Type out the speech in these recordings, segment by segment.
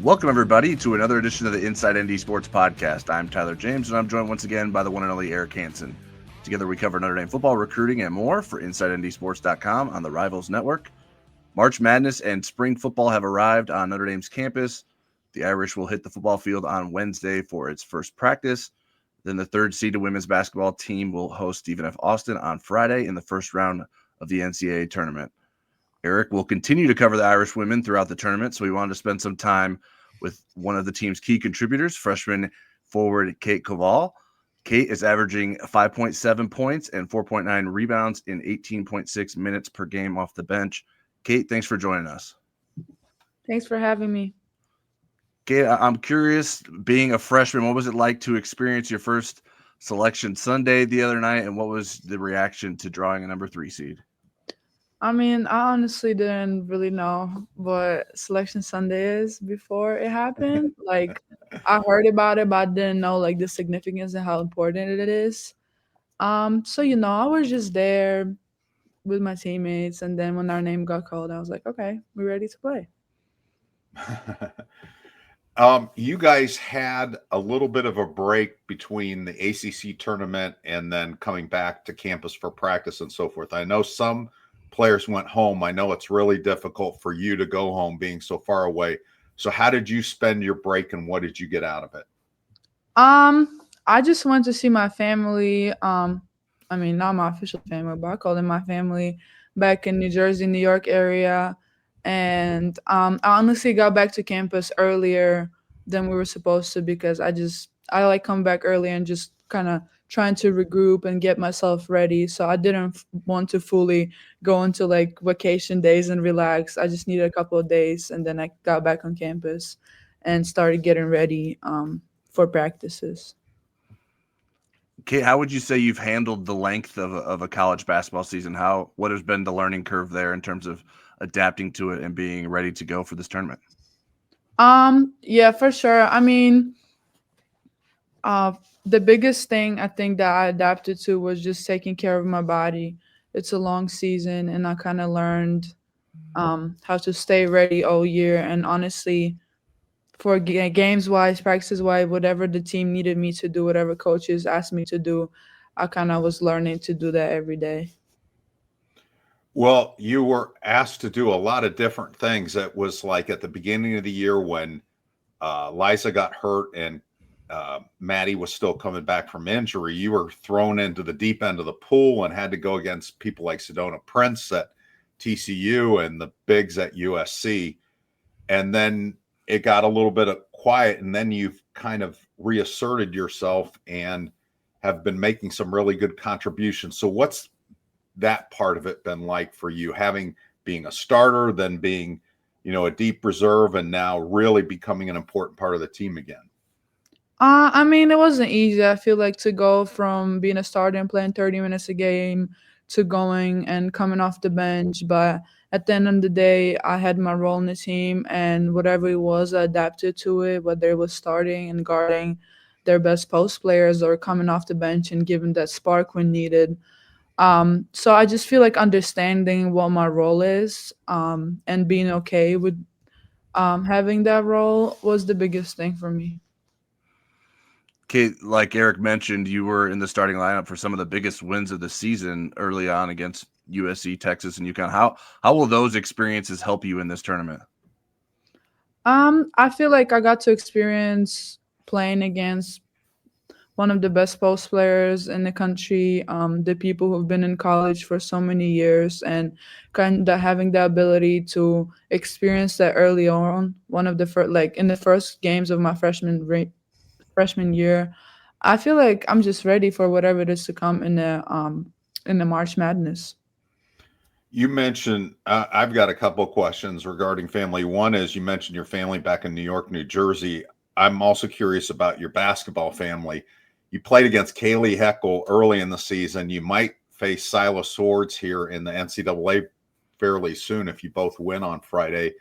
Welcome, everybody, to another edition of the Inside ND Sports Podcast. I'm Tyler James, and I'm joined once again by the one and only Eric Hansen. Together, we cover Notre Dame football, recruiting, and more for InsideNDSports.com on the Rivals Network. March Madness and spring football have arrived on Notre Dame's campus. The Irish will hit the football field on Wednesday for its first practice. Then the third-seeded women's basketball team will host Stephen F. Austin on Friday in the first round of the NCAA Tournament. Eric will continue to cover the Irish women throughout the tournament, so we wanted to spend some time with one of the team's key contributors, freshman forward Kate Koval. Kate is averaging 5.7 points and 4.9 rebounds in 18.6 minutes per game off the bench. Kate, thanks for joining us. Thanks for having me. Kate, I'm curious, being a freshman, what was it like to experience your first selection Sunday the other night, and what was the reaction to drawing a number 3 seed? I honestly didn't really know what Selection Sunday is before it happened. I heard about it, but I didn't know, the significance and how important it is. I was just there with my teammates, and then when our name got called, I was like, okay, we're ready to play. You guys had a little bit of a break between the ACC tournament and then coming back to campus for practice and so forth. I know some players went home. I know it's really difficult for you to go home being so far away. So how did you spend your break and what did you get out of it? I just went to see my family. Not my official family, but I call them my family back in New Jersey, New York area. And I honestly got back to campus earlier than we were supposed to because I like come back early and just kind of trying to regroup and get myself ready. So I didn't want to fully go into vacation days and relax. I just needed a couple of days, and then I got back on campus and started getting ready for practices. Kate, how would you say you've handled the length of a college basketball season? What has been the learning curve there in terms of adapting to it and being ready to go for this tournament? Yeah, for sure. The biggest thing I think that I adapted to was just taking care of my body. It's a long season, and I kind of learned how to stay ready all year. And honestly, for games wise, practices wise, whatever the team needed me to do, whatever coaches asked me to do, I kind of was learning to do that every day. Well, you were asked to do a lot of different things. It was like at the beginning of the year when Liza got hurt and Maddie was still coming back from injury. You were thrown into the deep end of the pool and had to go against people like Sedona Prince at TCU and the bigs at USC. And then it got a little bit of quiet, and then you've kind of reasserted yourself and have been making some really good contributions. So what's that part of it been like for you, being a starter, then being, a deep reserve, and now really becoming an important part of the team again? It wasn't easy. I feel like to go from being a starter and playing 30 minutes a game to going and coming off the bench. But at the end of the day, I had my role in the team, and whatever it was, I adapted to it, whether it was starting and guarding their best post players or coming off the bench and giving that spark when needed. So I just feel like understanding what my role is and being okay with having that role was the biggest thing for me. Kate, like Eric mentioned, you were in the starting lineup for some of the biggest wins of the season early on against USC, Texas, and UConn. How will those experiences help you in this tournament? I feel like I got to experience playing against one of the best post players in the country, the people who've been in college for so many years, and kind of having the ability to experience that early on. One of the first, in the first games of my freshman year, I feel like I'm just ready for whatever it is to come in the March Madness. You mentioned, I've got a couple of questions regarding family. One is you mentioned your family back in New York, New Jersey. I'm also curious about your basketball family. You played against Kaylee Heckel early in the season. You might face Silas Swords here in the NCAA fairly soon if you both win on Friday.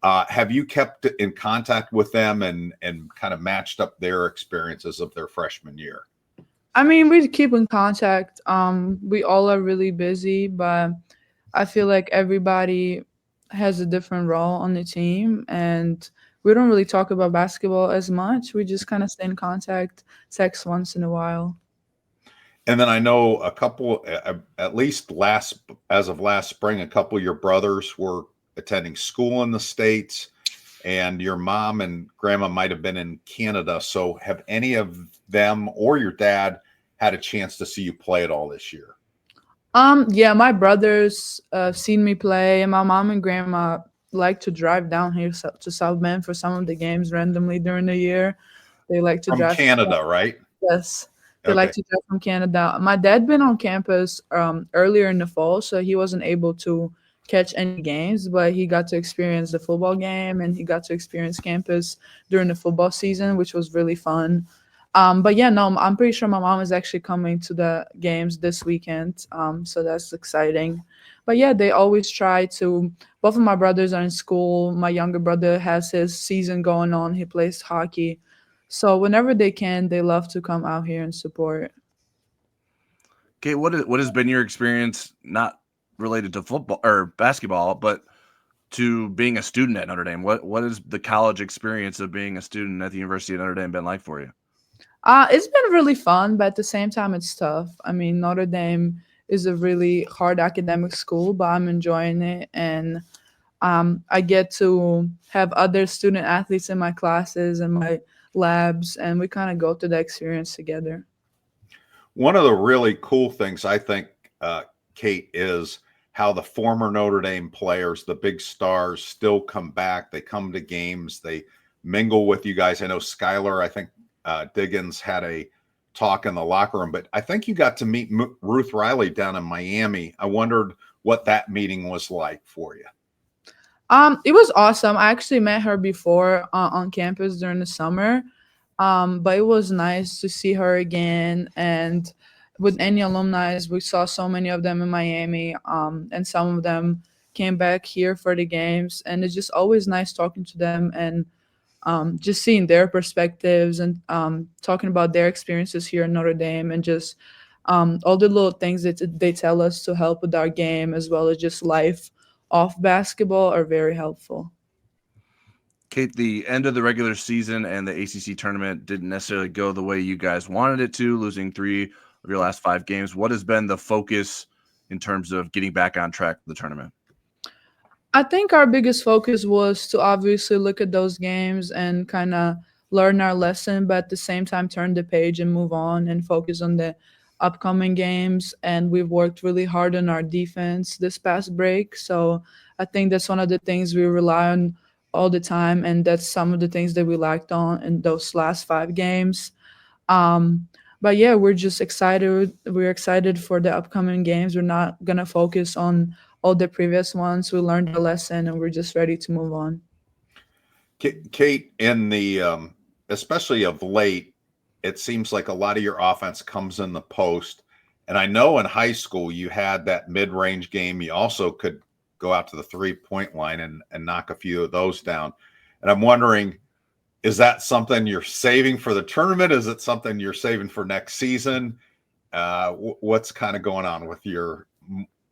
Have you kept in contact with them and kind of matched up their experiences of their freshman year? We keep in contact. We all are really busy, but I feel like everybody has a different role on the team, and we don't really talk about basketball as much. We just kind of stay in contact, text once in a while. And then I know a couple, at least as of last spring, a couple of your brothers were attending school in the States, and your mom and grandma might have been in Canada. So have any of them or your dad had a chance to see you play at all this year? Yeah, my brothers seen me play, and my mom and grandma like to drive down here to South Bend for some of the games randomly during the year. They like to From drive. Canada, right? Yes, they like Okay. to drive from Canada. My dad been on campus earlier in the fall, so he wasn't able to catch any games, but he got to experience the football game and he got to experience campus during the football season, which was really fun. But yeah, no, I'm pretty sure my mom is actually coming to the games this weekend, so that's exciting. But yeah, they always try to. Both of my brothers are in school. My younger brother has his season going on. He plays hockey. So whenever they can, they love to come out here and support. Kate, what has been your experience, not related to football or basketball, but to being a student at Notre Dame? What has the college experience of being a student at the University of Notre Dame been like for you? It's been really fun, but at the same time, it's tough. I mean, Notre Dame is a really hard academic school, but I'm enjoying it, and I get to have other student athletes in my classes and my labs, and we kind of go through the experience together. One of the really cool things I think, Kate, is how the former Notre Dame players, the big stars, still come back. They come to games. They mingle with you guys. I know Skylar, I think Diggins had a talk in the locker room, but I think you got to meet Ruth Riley down in Miami. I wondered what that meeting was like for you. It was awesome. I actually met her before on campus during the summer. But it was nice to see her again. And with any alumni, we saw so many of them in Miami, and some of them came back here for the games. And it's just always nice talking to them and just seeing their perspectives and talking about their experiences here in Notre Dame and just all the little things that they tell us to help with our game as well as just life off basketball are very helpful. Kate, the end of the regular season and the ACC tournament didn't necessarily go the way you guys wanted it to, losing 3 of your last 5 games. What has been the focus in terms of getting back on track for the tournament? I think our biggest focus was to obviously look at those games and kind of learn our lesson, but at the same time turn the page and move on and focus on the upcoming games. And we've worked really hard on our defense this past break. So I think that's one of the things we rely on all the time. And that's some of the things that we lacked on in those last 5 games. But yeah, we're just excited. We're excited for the upcoming games. We're not going to focus on all the previous ones. We learned the lesson and we're just ready to move on. Kate, in the especially of late, it seems like a lot of your offense comes in the post. And I know in high school you had that mid-range game. You also could go out to the 3-point line and knock a few of those down. And I'm wondering, is that something you're saving for the tournament? Is it something you're saving for next season? What's kind of going on with your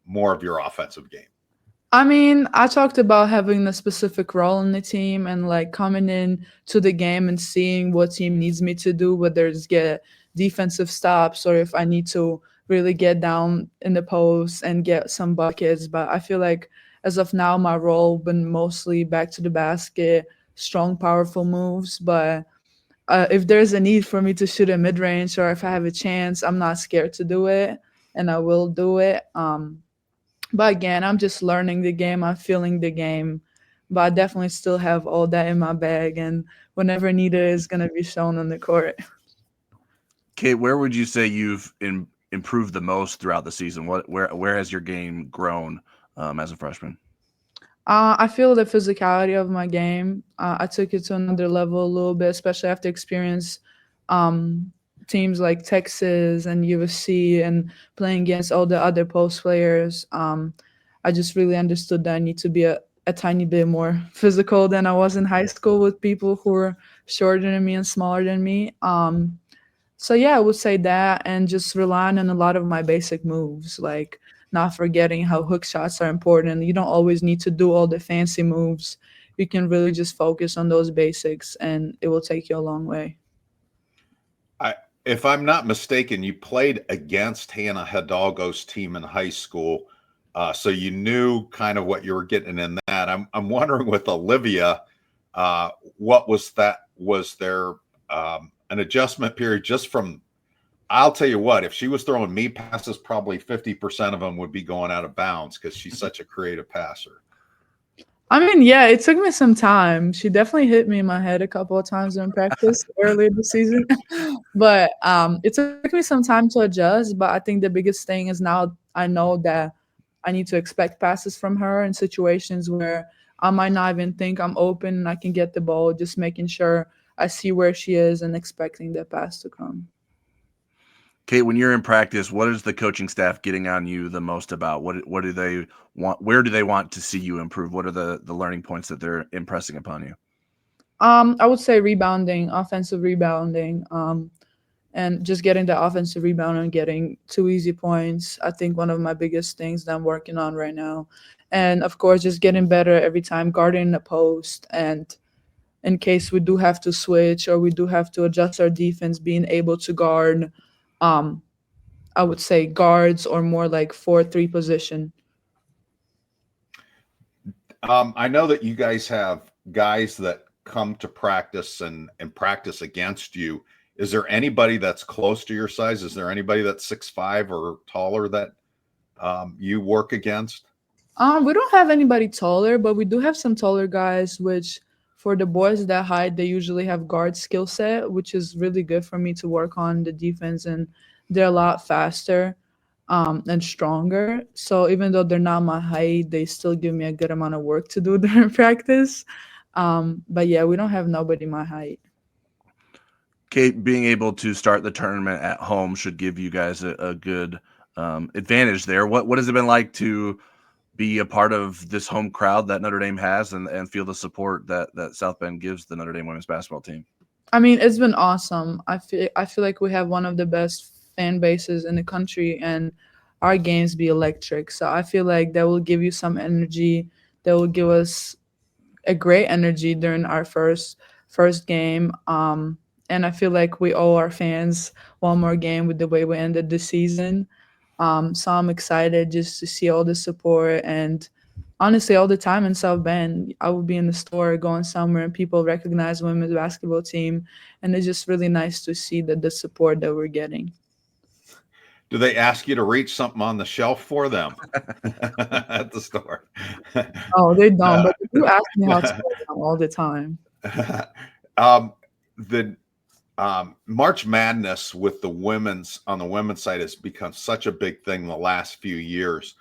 more of your offensive game? I mean, I talked about having a specific role in the team and like coming in to the game and seeing what team needs me to do, whether it's get defensive stops or if I need to really get down in the post and get some buckets. But I feel like as of now, my role been mostly back to the basket, strong, powerful moves. But if there's a need for me to shoot a mid range or if I have a chance, I'm not scared to do it and I will do it. But again, I'm just learning the game. I'm feeling the game. But I definitely still have all that in my bag. And whenever needed, is going to be shown on the court. Kate, where would you say you've improved the most throughout the season? Where has your game grown as a freshman? I feel the physicality of my game. I took it to another level a little bit, especially after experience teams like Texas and USC and playing against all the other post players. I just really understood that I need to be a tiny bit more physical than I was in high school with people who were shorter than me and smaller than me. So yeah, I would say that and just relying on a lot of my basic moves, like not forgetting how hook shots are important. You don't always need to do all the fancy moves. you can really just focus on those basics, and it will take you a long way. If I'm not mistaken, you played against Hannah Hidalgo's team in high school, so you knew kind of what you were getting in that. I'm wondering with Olivia, what was that? Was there an adjustment period just from? I'll tell you what, if she was throwing me passes, probably 50% of them would be going out of bounds because she's such a creative passer. I mean, yeah, it took me some time. She definitely hit me in my head a couple of times in practice earlier this season. But it took me some time to adjust. But I think the biggest thing is now I know that I need to expect passes from her in situations where I might not even think I'm open and I can get the ball, just making sure I see where she is and expecting the pass to come. Kate, when you're in practice, what is the coaching staff getting on you the most about? What do they want? Where do they want to see you improve? What are the learning points that they're impressing upon you? I would say rebounding, offensive rebounding, and just getting the offensive rebound and getting 2 easy points. I think one of my biggest things that I'm working on right now. And of course, just getting better every time, guarding the post. And in case we do have to switch or we do have to adjust our defense, being able to guard, I would say guards or more like 4-3 position. I know that you guys have guys that come to practice and practice against you. Is there anybody that's close to your size? Is there anybody that's 6'5" or taller that you work against? We don't have anybody taller, but we do have some taller guys, which for the boys that height, they usually have guard skill set, which is really good for me to work on the defense, and they're a lot faster and stronger. So even though they're not my height, they still give me a good amount of work to do during practice. But yeah, we don't have nobody my height. Kate, being able to start the tournament at home should give you guys a good advantage there. What has it been like to be a part of this home crowd that Notre Dame has and feel the support that South Bend gives the Notre Dame women's basketball team? I mean, it's been awesome. I feel like we have one of the best fan bases in the country, and our games be electric. So I feel like that will give you some energy. That will give us a great energy during our first game. And I feel like we owe our fans one more game with the way we ended the season. So I'm excited just to see all the support, and honestly, all the time in South Bend, I would be in the store going somewhere and people recognize women's basketball team, and it's just really nice to see the support that we're getting. Do they ask you to reach something on the shelf for them at the store? Oh, they don't, but they do ask me how to play them all the time. The March Madness with the women's on the women's side has become such a big thing in the last few years,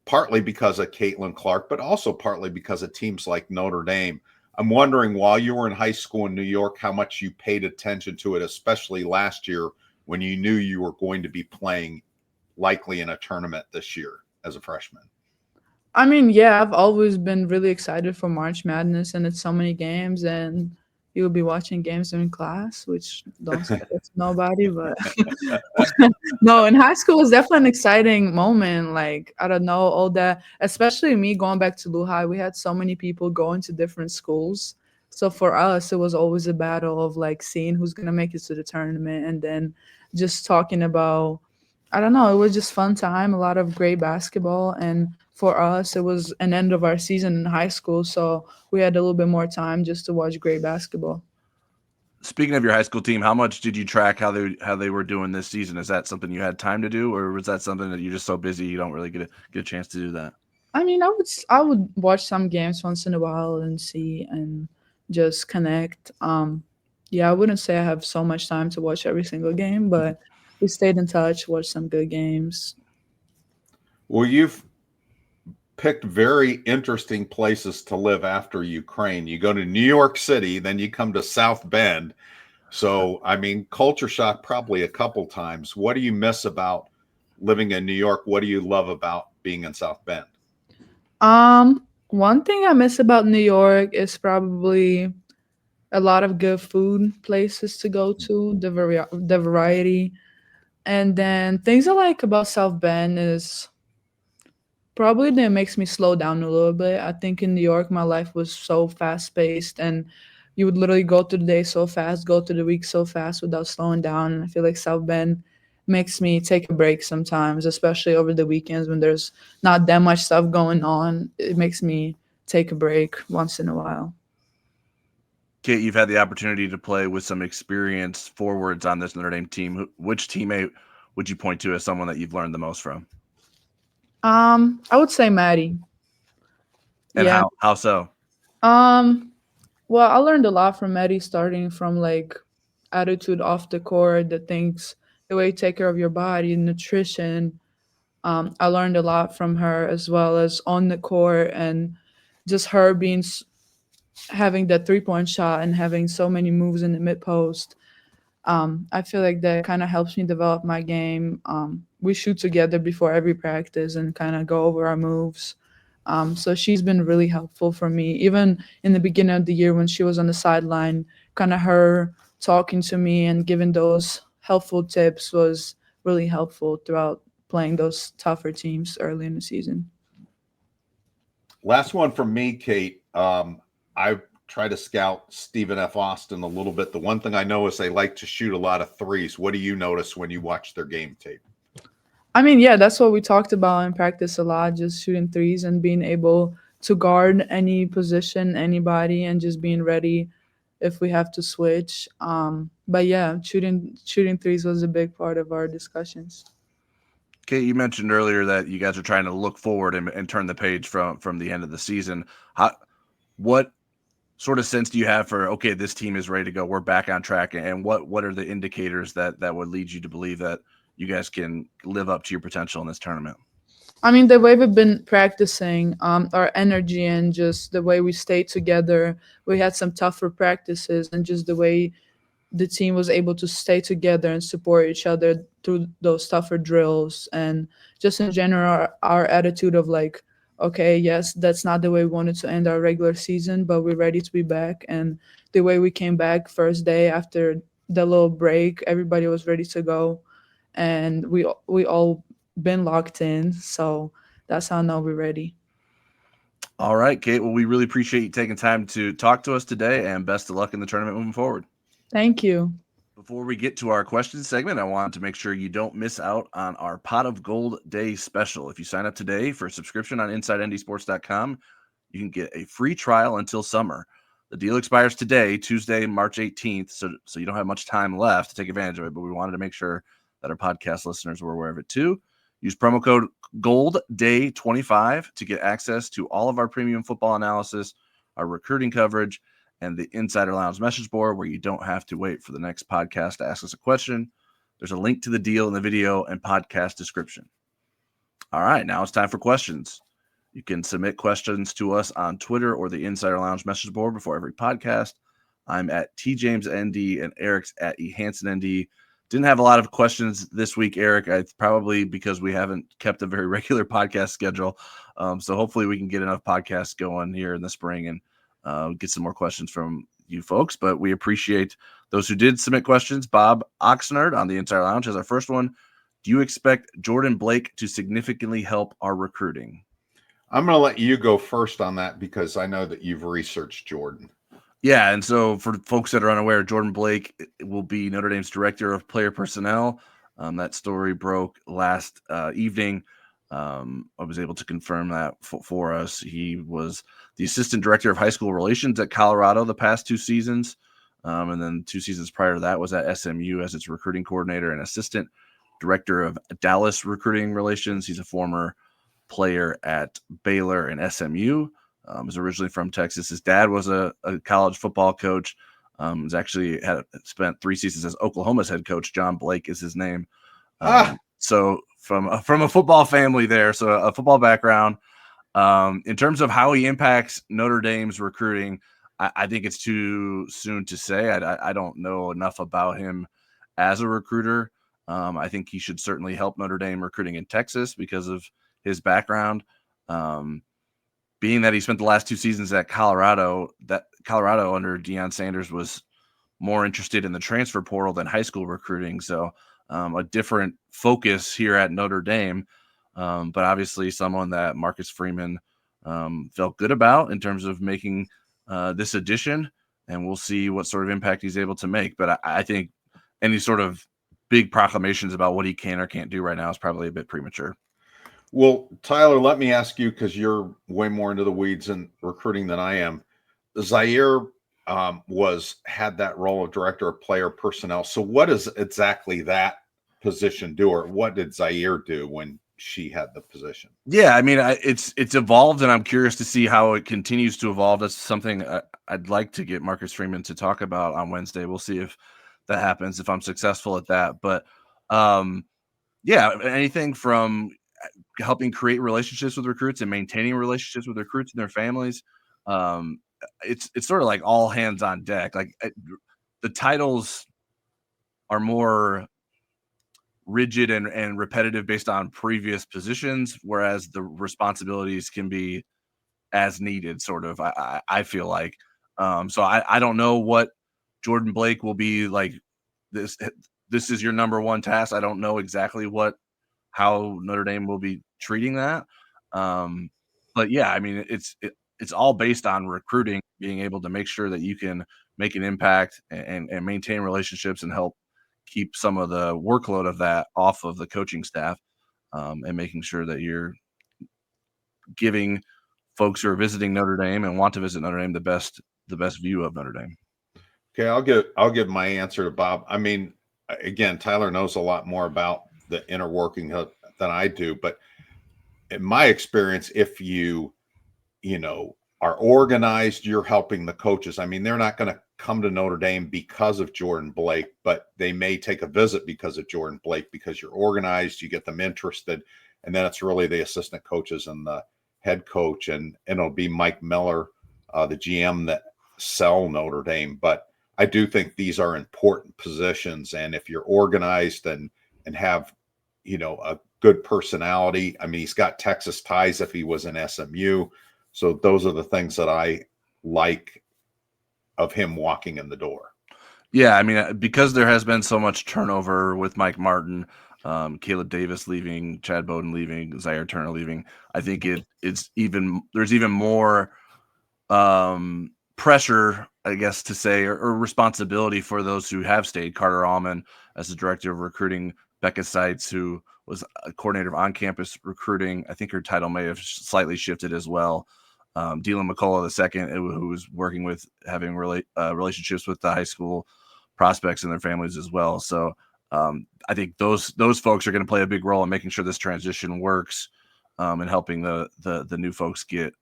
partly because of Caitlin Clark, but also partly because of teams like Notre Dame. I'm wondering, while you were in high school in New York, how much you paid attention to it, especially last year when you knew you were going to be playing likely in a tournament this year as a freshman. I mean, yeah, I've always been really excited for March Madness, and it's so many games, and you'll be watching games in class, which don't scare nobody, but no, in high school it's definitely an exciting moment. Like, I don't know, all that, especially me going back to Lehigh, we had so many people going to different schools. So for us, it was always a battle of like seeing who's gonna make it to the tournament, and then just talking about, I don't know, it was just fun time, a lot of great basketball. And for us, it was an end of our season in high school, so we had a little bit more time just to watch great basketball. Speaking of your high school team, how much did you track how they were doing this season? Is that something you had time to do, or was that something that you're just so busy you don't really get a chance to do that? I mean, I would watch some games once in a while and see and just connect. Yeah, I wouldn't say I have so much time to watch every single game, but we stayed in touch, watched some good games. Well, you've picked very interesting places to live after Ukraine. You go to New York City, then you come to South Bend. So, I mean, culture shock probably a couple times. What do you miss about living in New York? What do you love about being in South Bend? One thing I miss about New York is probably a lot of good food places to go to, the variety. And then things I like about South Bend is Probably that makes me slow down a little bit. I think in New York, my life was so fast paced, and you would literally go through the day so fast, go through the week so fast without slowing down. And I feel like South Bend makes me take a break sometimes, especially over the weekends when there's not that much stuff going on. It makes me take a break once in a while. Kate, you've had the opportunity to play with some experienced forwards on this Notre Dame team. Which teammate would you point to as someone that you've learned the most from? I would say Maddie. And Yeah. how so? Um, well, I learned a lot from Maddie, starting from like attitude off the court, the things, the way you take care of your body, nutrition. I learned a lot from her as well as on the court, and just her having that 3-point shot and having so many moves in the mid post. I feel like that kind of helps me develop my game. We shoot together before every practice and kind of go over our moves. So she's been really helpful for me, even in the beginning of the year when she was on the sideline. Kind of her talking to me and giving those helpful tips was really helpful throughout playing those tougher teams early in the season. Last one from me, Kate. I try to scout Stephen F. Austin a little bit. The one thing I know is they like to shoot a lot of threes. What do you notice when you watch their game tape? I mean, yeah, that's what we talked about in practice a lot, just shooting threes and being able to guard any position, anybody, and just being ready if we have to switch. But yeah, shooting threes was a big part of our discussions. Kate, you mentioned earlier that you guys are trying to look forward and turn the page from the end of the season. What sort of sense do you have for, okay, this team is ready to go, we're back on track, and what are the indicators that would lead you to believe that you guys can live up to your potential in this tournament? I mean, the way we've been practicing, our energy and just the way we stayed together. We had some tougher practices, and just the way the team was able to stay together and support each other through those tougher drills, and just in general our attitude of like, okay, yes, that's not the way we wanted to end our regular season, but we're ready to be back. And the way we came back first day after the little break, everybody was ready to go, and we all been locked in, so that's how I know we're ready. All right, Kate. Well, we really appreciate you taking time to talk to us today, and best of luck in the tournament moving forward. Thank you. Before we get to our questions segment, I want to make sure you don't miss out on our Pot of Gold Day special. If you sign up today for a subscription on InsideNDSports.com, you can get a free trial until summer. The deal expires today, Tuesday, March 18th, so you don't have much time left to take advantage of it, but we wanted to make sure that our podcast listeners were aware of it too. Use promo code GOLDDAY25 to get access to all of our premium football analysis, our recruiting coverage, and the Insider Lounge message board, where you don't have to wait for the next podcast to ask us a question. There's a link to the deal in the video and podcast description. All right, now it's time for questions. You can submit questions to us on Twitter or the Insider Lounge message board before every podcast. I'm at TJamesND and Eric's at EHansenND. Didn't have a lot of questions this week, Eric. It's probably because we haven't kept a very regular podcast schedule. So hopefully we can get enough podcasts going here in the spring and get some more questions from you folks. But we appreciate those who did submit questions. Bob Oxnard on the Insider Lounge has our first one. Do you expect Jordan Blake to significantly help our recruiting? I'm going to let you go first on that because I know that you've researched Jordan. Yeah, and so for folks that are unaware, Jordan Blake will be Notre Dame's director of player personnel. That story broke last evening. I was able to confirm that for us. He was the assistant director of high school relations at Colorado the past 2 seasons. And then 2 seasons prior to that was at SMU as its recruiting coordinator and assistant director of Dallas recruiting relations. He's a former player at Baylor and SMU. Is originally from Texas. His dad was a college football coach. He's actually spent 3 seasons as Oklahoma's head coach. John Blake is his name. So from a football family there, so a football background. In terms of how he impacts Notre Dame's recruiting, I think it's too soon to say. I don't know enough about him as a recruiter. I think he should certainly help Notre Dame recruiting in Texas because of his background. Being that he spent the last 2 seasons at Colorado, that Colorado under Deion Sanders was more interested in the transfer portal than high school recruiting. So a different focus here at Notre Dame. but obviously someone that Marcus Freeman felt good about in terms of making this addition, and we'll see what sort of impact he's able to make. But I think any sort of big proclamations about what he can or can't do right now is probably a bit premature. Well, Tyler, let me ask you, because you're way more into the weeds in recruiting than I am. Zaire had that role of director of player personnel. So what does exactly that position do, or what did Zaire do when she had the position? Yeah, I mean, it's evolved, and I'm curious to see how it continues to evolve. That's something I'd like to get Marcus Freeman to talk about on Wednesday. We'll see if that happens, if I'm successful at that. But yeah, anything from helping create relationships with recruits and maintaining relationships with recruits and their families. It's sort of like all hands on deck. Like the titles are more rigid and repetitive based on previous positions, whereas the responsibilities can be as needed, sort of. I feel like. So I don't know what Jordan Blake will be like. This is your number one task. I don't know exactly how Notre Dame will be treating that. But yeah, I mean, it's all based on recruiting, being able to make sure that you can make an impact and maintain relationships and help keep some of the workload of that off of the coaching staff, and making sure that you're giving folks who are visiting Notre Dame and want to visit Notre Dame the best view of Notre Dame. Okay, I'll give my answer to Bob. I mean, again, Tyler knows a lot more about the inner working than I do, but in my experience, if you are organized, you're helping the coaches. I mean, they're not going to come to Notre Dame because of Jordan Blake, but they may take a visit because of Jordan Blake, because you're organized, you get them interested, and then it's really the assistant coaches and the head coach, and it'll be Mike Miller, the GM, that sell Notre Dame. But I do think these are important positions, and if you're organized and have a good personality, I mean, he's got Texas ties if he was in SMU, so those are the things that I like of him walking in the door. Yeah, I mean, because there has been so much turnover with Mike Martin, Caleb Davis leaving, Chad Bowden leaving, Zaire Turner leaving, I think there's even more pressure, I guess, to say, or responsibility for those who have stayed. Carter Allman as the director of recruiting, Becca Seitz, who was a coordinator of on-campus recruiting. I think her title may have slightly shifted as well. Dylan McCullough II, who was working with having relationships with the high school prospects and their families as well. So I think those folks are going to play a big role in making sure this transition works, and helping the new folks get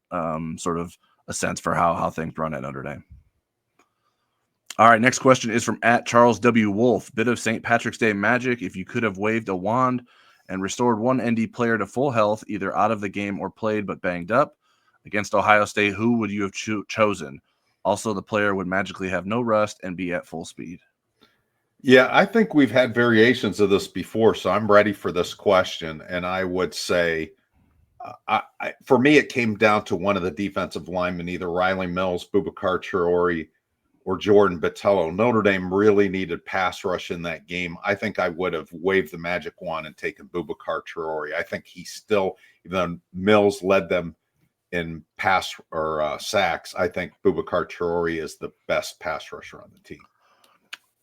sort of a sense for how things run at Notre Dame. All right, next question is from @CharlesW.Wolf. Bit of St. Patrick's Day magic. If you could have waved a wand and restored one ND player to full health, either out of the game or played but banged up, against Ohio State, who would you have chosen? Also, the player would magically have no rust and be at full speed. Yeah, I think we've had variations of this before, so I'm ready for this question. And I would say, for me, it came down to one of the defensive linemen, either Riley Mills, Boubacar Traore, or Jordan Botelho. Notre Dame really needed pass rush in that game. I think I would have waved the magic wand and taken Boubacar Traore. I think he still, even though Mills led them in pass or sacks, I think Boubacar Traore is the best pass rusher on the team.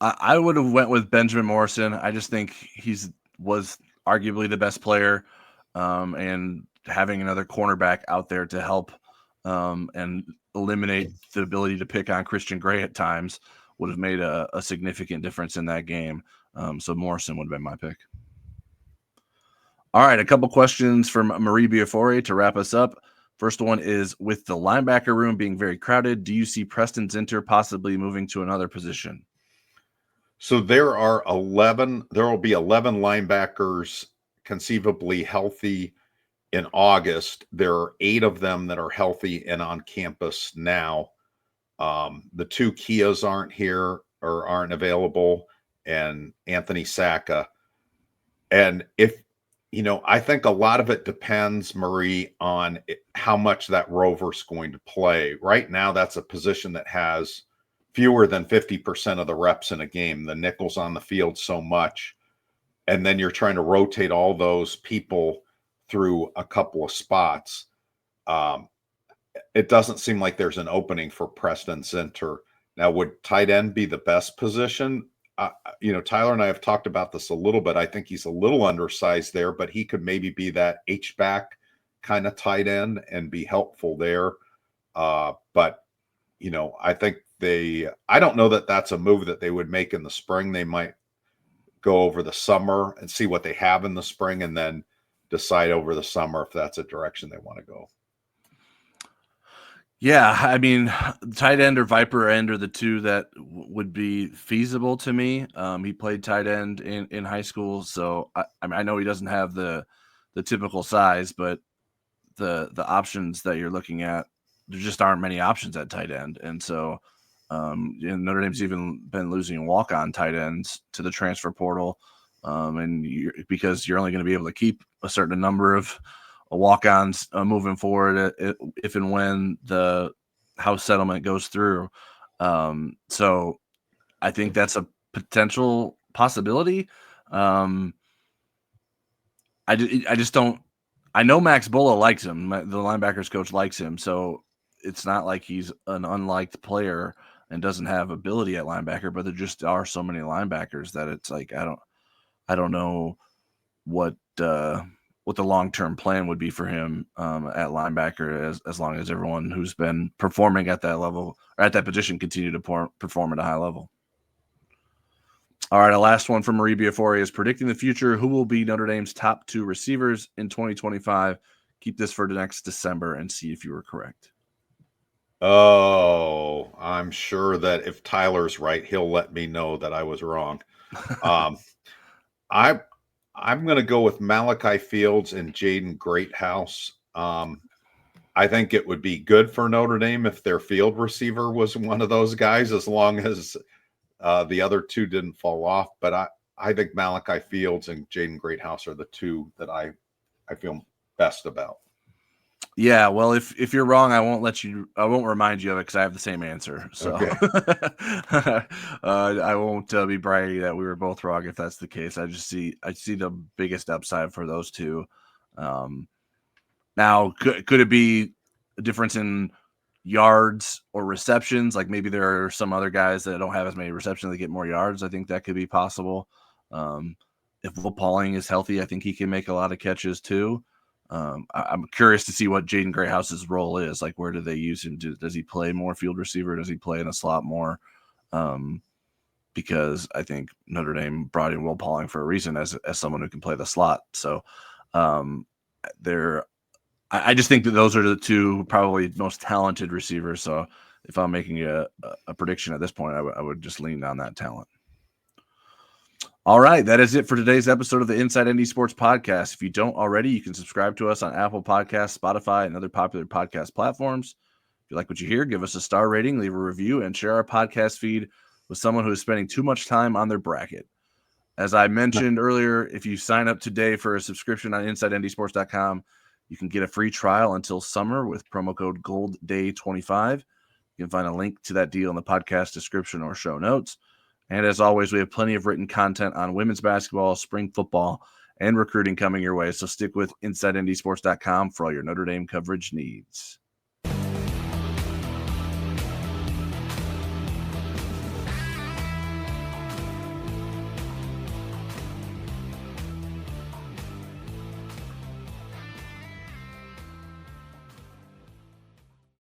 I would have went with Benjamin Morrison. I just think was arguably the best player, and having another cornerback out there to help and eliminate the ability to pick on Christian Gray at times would have made a significant difference in that game. So Morrison would have been my pick. All right, a couple questions from Marie Biafore to wrap us up. First one is, with the linebacker room being very crowded, do you see Preston Zinter possibly moving to another position? So there will be 11 linebackers conceivably healthy in August. There are 8 of them that are healthy and on campus now. The 2 Kias aren't here or aren't available, and Anthony Sacca. And I think a lot of it depends, Marie, on how much that rover's going to play. Right now, that's a position that has fewer than 50% of the reps in a game. The nickel's on the field so much, and then you're trying to rotate all those people through a couple of spots. It doesn't seem like there's an opening for Preston Zinter. Now, would tight end be the best position? Tyler and I have talked about this a little bit. I think he's a little undersized there, but he could maybe be that H-back kind of tight end and be helpful there. But I think I don't know that that's a move that they would make in the spring. They might go over the summer and see what they have in the spring and then decide over the summer if that's a direction they want to go. Yeah, I mean, tight end or Viper end are the two that would be feasible to me. He played tight end in high school, so I know he doesn't have the typical size, but the options that you're looking at, there just aren't many options at tight end, and so Notre Dame's even been losing walk-on tight ends to the transfer portal, because you're only going to be able to keep a certain number of walk-ons moving forward if and when the house settlement goes through. So I think that's a potential possibility. I just don't. I know Max Bulla likes him. The linebackers coach likes him, so it's not like he's an unliked player and doesn't have ability at linebacker. But there just are so many linebackers that it's like I don't know what the long-term plan would be for him at linebacker as long as everyone who's been performing at that level or at that position continue to perform at a high level. All right, our last one from Marie Biafori is predicting the future. Who will be Notre Dame's top 2 receivers in 2025? Keep this for the next December and see if you were correct. Oh, I'm sure that if Tyler's right, he'll let me know that I was wrong. I'm going to go with Malachi Fields and Jaden Greathouse. I think it would be good for Notre Dame if their field receiver was one of those guys, as long as the other two didn't fall off. But I think Malachi Fields and Jaden Greathouse are the two that I feel best about. Yeah, well, if you're wrong, I won't remind you of it because I have the same answer. So Okay. I won't be bragging that we were both wrong if that's the case. I see the biggest upside for those two. Now, could it be a difference in yards or receptions? Like maybe there are some other guys that don't have as many receptions that get more yards. I think that could be possible. If Will Pauling is healthy, I think he can make a lot of catches too. I'm curious to see what Jaden Greathouse's role is. Like, where do they use him? Does he play more field receiver? Does he play in a slot more? Because I think Notre Dame brought in Will Pauling for a reason as someone who can play the slot. So I just think that those are the two probably most talented receivers. So if I'm making a prediction at this point, I would just lean on that talent. All right, that is it for today's episode of the Inside ND Sports Podcast. If you don't already, you can subscribe to us on Apple Podcasts, Spotify, and other popular podcast platforms. If you like what you hear, give us a star rating, leave a review, and share our podcast feed with someone who is spending too much time on their bracket. As I mentioned earlier, if you sign up today for a subscription on InsideNDSports.com, you can get a free trial until summer with promo code GOLDDAY25. You can find a link to that deal in the podcast description or show notes. And as always, we have plenty of written content on women's basketball, spring football, and recruiting coming your way. So stick with InsideNDSports.com for all your Notre Dame coverage needs.